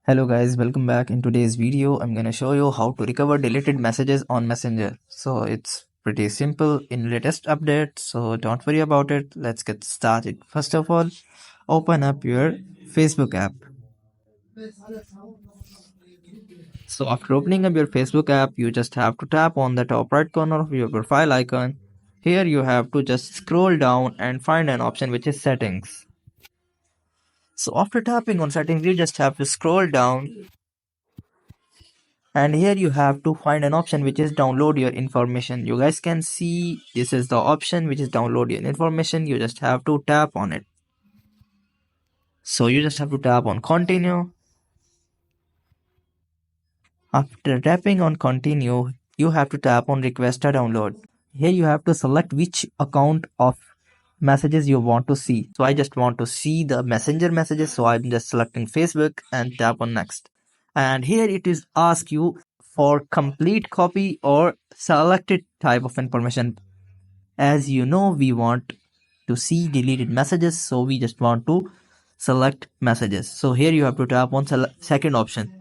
Hello guys, welcome back. In today's video, I'm gonna show you how to recover deleted messages on Messenger. So it's pretty simple in latest update, so don't worry about it. Let's get started. First of all, open up your Facebook app. So after opening up your Facebook app, you just have to tap on the top right corner of your profile icon. Here you have to just scroll down and find an option which is settings. So after tapping on settings, you just have to scroll down, and here you have to find an option which is download your information. You guys can see this is the option which is download your information. You just have to tap on it. So you just have to tap on continue. After tapping on continue, you have to tap on request a download. Here you have to select which account of messages you want to see. So I just want to see the messenger messages, so I'm just selecting Facebook and tap on next. And here it is ask you for complete copy or selected type of information. As you know, we want to see deleted messages, so we just want to select messages. So here you have to tap on second option.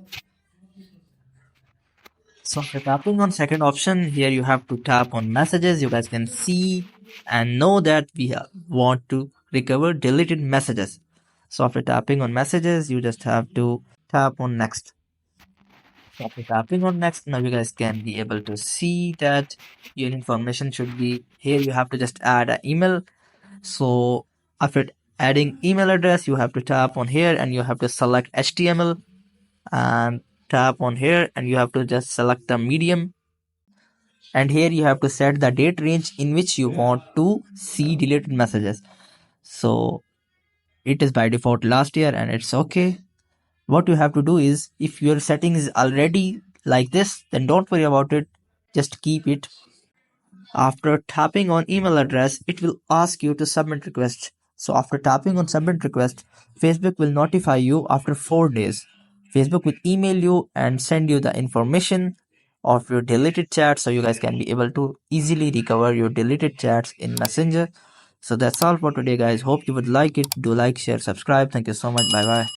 So after tapping on second option, here you have to tap on messages. You guys can see and know that we want to recover deleted messages. So after tapping on messages, you just have to tap on next. So after tapping on next, now you guys can be able to see that your information should be here. You have to just add an email. So after adding email address, you have to tap on here and you have to select HTML and tap on here and you have to just select the medium, and here you have to set the date range in which you want to see deleted messages. So it is by default last year and it's okay. What you have to do is, if your setting is already like this, then don't worry about it, just keep it. After tapping on email address, it will ask you to submit request. So after tapping on submit request, Facebook will notify you after 4 days. Facebook will email you and send you the information of your deleted chat, so you guys can be able to easily recover your deleted chats in Messenger. So that's all for today guys. Hope you would like it. Do like, share, subscribe. Thank you so much. Bye bye.